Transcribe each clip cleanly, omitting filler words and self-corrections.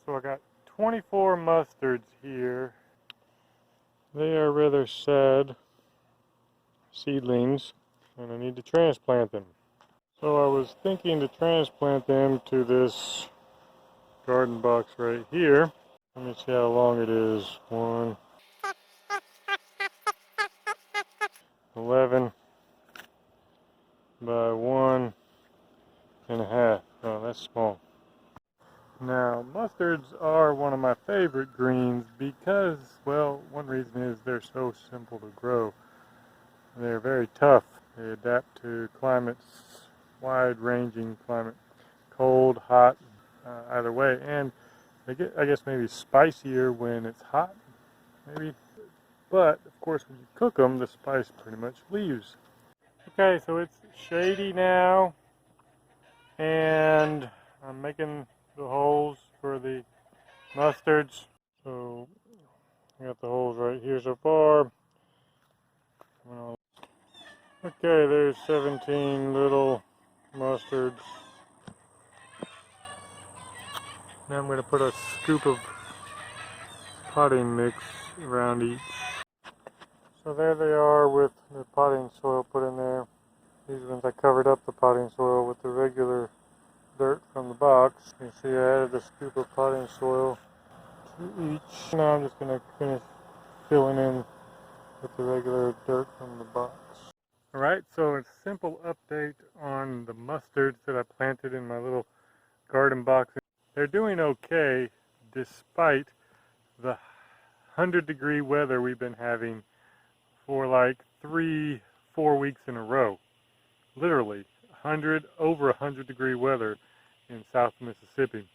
So I got 24 mustards here. They are rather sad seedlings, and I need to transplant them. So I was thinking to transplant them to this garden box right here. Let me see how long it is. 11 by 1.5. Oh, that's small. Now, mustards are one of my favorite greens because, well, one reason is they're so simple to grow. They're very tough. They adapt to climates, wide-ranging climate, cold, hot, either way. And they get, I guess, maybe spicier when it's hot, maybe. But, of course, when you cook them, the spice pretty much leaves. Okay, so it's shady now, and I'm making the holes for the mustards. So I got the holes right here so far. Okay, there's 17 little mustards. Now I'm going to put a scoop of potting mix around each. So there they are with the potting soil put in there. These ones I covered up the potting soil with the regular dirt from the box. You see I added a scoop of potting soil to each. Now I'm just going to finish filling in with the regular dirt from the box. Alright, so a simple update on the mustards that I planted in my little garden box. They're doing okay despite the 100-degree weather we've been having for like 3-4 weeks in a row. Literally, over 100-degree weather in South Mississippi.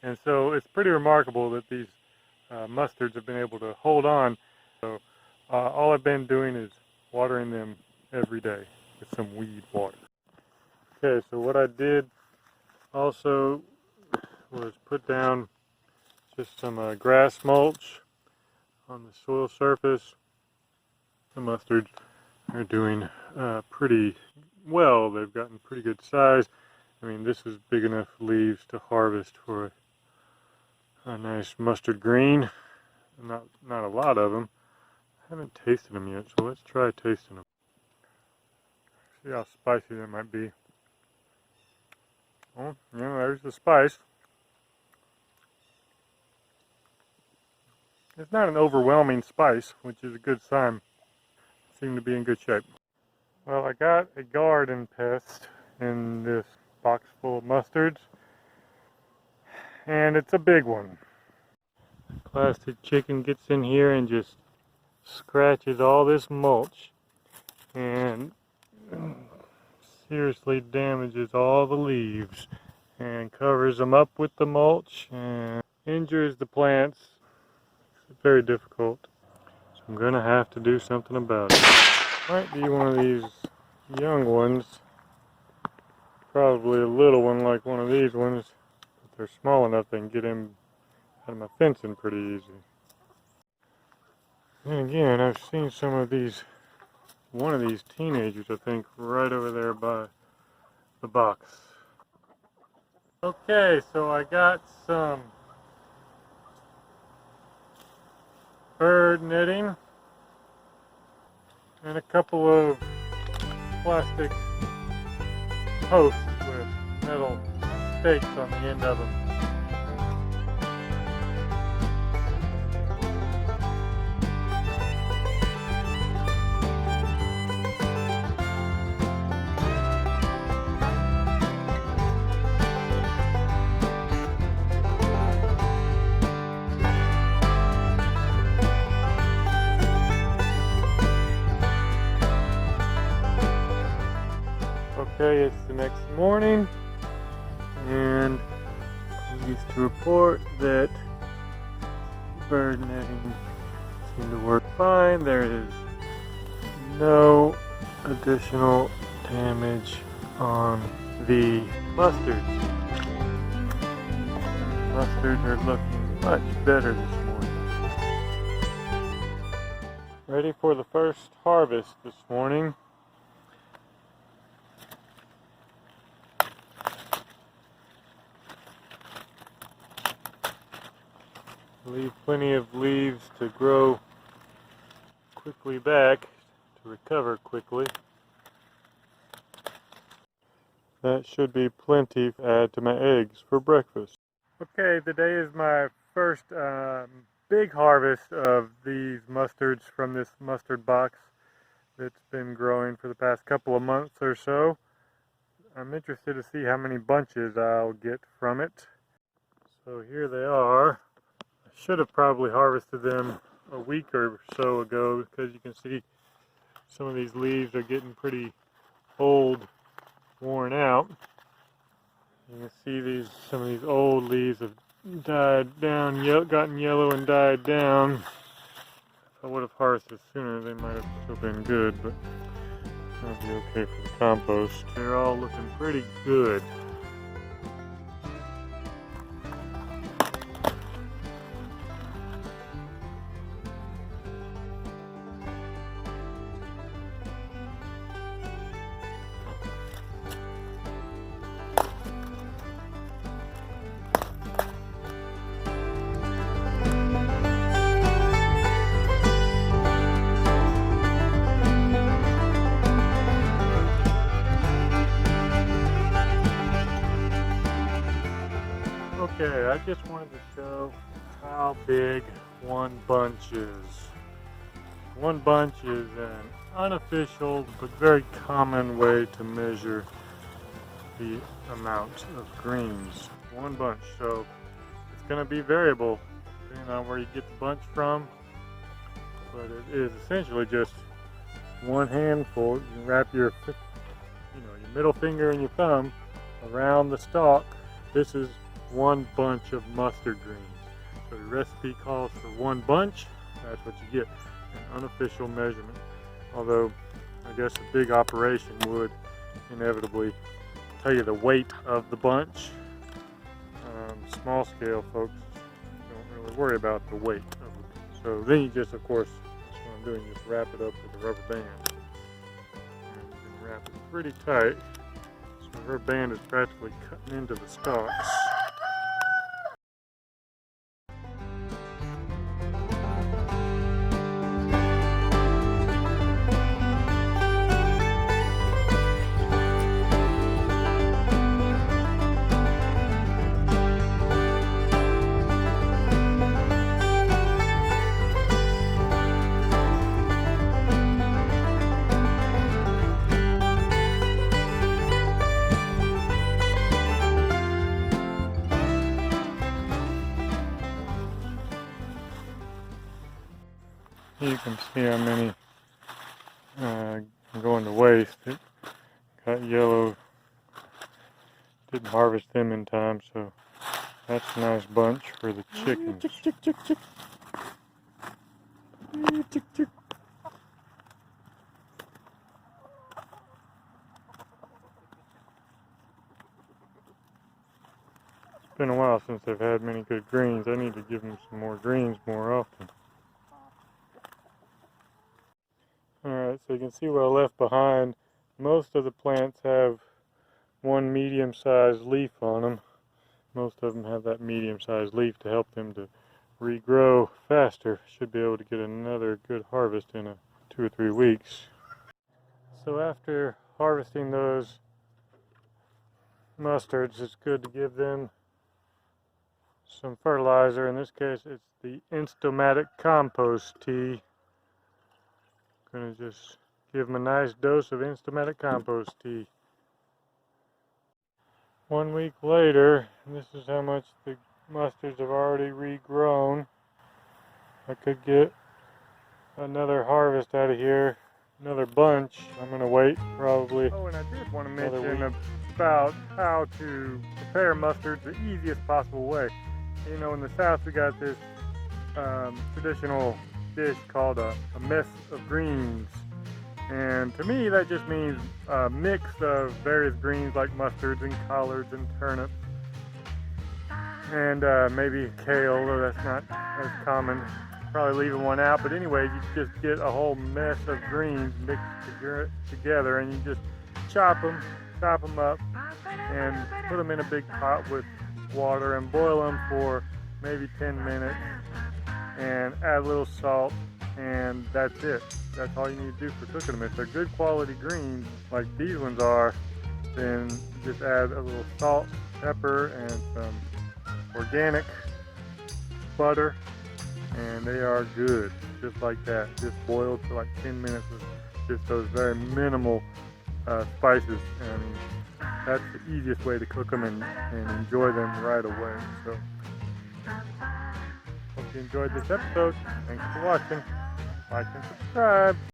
And so it's pretty remarkable that these mustards have been able to hold on. So all I've been doing is watering them every day with some weed water. Okay, so what I did also was put down just some grass mulch on the soil surface. The mustards are doing pretty well. They've gotten pretty good size. I mean, this is big enough leaves to harvest for a nice mustard green. Not a lot of them. I haven't tasted them yet, so let's try tasting them. See how spicy they might be. Oh, yeah, there's the spice. It's not an overwhelming spice, which is a good sign. Seem to be in good shape. Well, I got a garden pest in this box full of mustards, and it's a big one. The plastic chicken gets in here and just scratches all this mulch and seriously damages all the leaves and covers them up with the mulch and injures the plants. It's very difficult, so I'm gonna have to do something about it. Might be one of these young ones, probably a little one like one of these ones, but they're small enough they can get in out of my fencing pretty easy. And again, I've seen some of these, one of these teenagers, I think, right over there by the box. Okay, so I got some bird netting and a couple of plastic posts with metal stakes on the end of them. Okay, it's the next morning, and pleased to report that bird netting seemed to work fine. There is no additional damage on the mustards. Mustards are looking much better this morning. Ready for the first harvest this morning. Leave plenty of leaves to grow quickly back, to recover quickly. That should be plenty to add to my eggs for breakfast. Okay, today is my first big harvest of these mustards from this mustard box that's been growing for the past couple of months or so. I'm interested to see how many bunches I'll get from it. So here they are. I should have probably harvested them a week or so ago, because you can see some of these leaves are getting pretty old, worn out. You can see some of these old leaves have died down, gotten yellow and died down. If I would have harvested sooner, they might have still been good, but that'll be okay for the compost. They're all looking pretty good. Okay, I just wanted to show how big one bunch is. One bunch is an unofficial but very common way to measure the amount of greens. One bunch, so it's going to be variable depending on where you get the bunch from, but it is essentially just one handful. You can wrap your middle finger and your thumb around the stalk. This is one bunch of mustard greens. So the recipe calls for one bunch. That's what you get, an unofficial measurement. Although I guess a big operation would inevitably tell you the weight of the bunch. Small scale folks don't really worry about the weight of it. So then you just, of course, that's what I'm doing, just wrap it up with a rubber band. And you can wrap it pretty tight. So the rubber band is practically cutting into the stalks. You can see how many going to waste. It got yellow, didn't harvest them in time, so that's a nice bunch for the chickens. Chick, chick, chick, chick. Chick, chick. It's been a while since they've had many good greens. I need to give them some more greens more often. Alright, so you can see what I left behind. Most of the plants have one medium-sized leaf on them. Most of them have that medium-sized leaf to help them to regrow faster. Should be able to get another good harvest in 2 or 3 weeks. So after harvesting those mustards, it's good to give them some fertilizer. In this case, it's the Instamatic compost tea. Gonna just give them a nice dose of Instamatic compost tea. 1 week later, this is how much the mustards have already regrown. I could get another harvest out of here, another bunch. I'm gonna wait probably. Oh, and I did want to mention about how to prepare mustards the easiest possible way. You know, in the South we got this traditional dish called a mess of greens, and to me that just means a mix of various greens like mustards and collards and turnips and maybe kale, though that's not as common. Probably leaving one out, but anyway, you just get a whole mess of greens mixed together, and you just chop them up and put them in a big pot with water and boil them for maybe 10 minutes, and add a little salt, and that's it. That's all you need to do for cooking them. If they're good quality greens, like these ones are, then just add a little salt, pepper, and some organic butter, and they are good, just like that. Just boiled for like 10 minutes with just those very minimal spices. And I mean, that's the easiest way to cook them and enjoy them right away. So, hope you enjoyed this episode. Thanks for watching. Like and subscribe.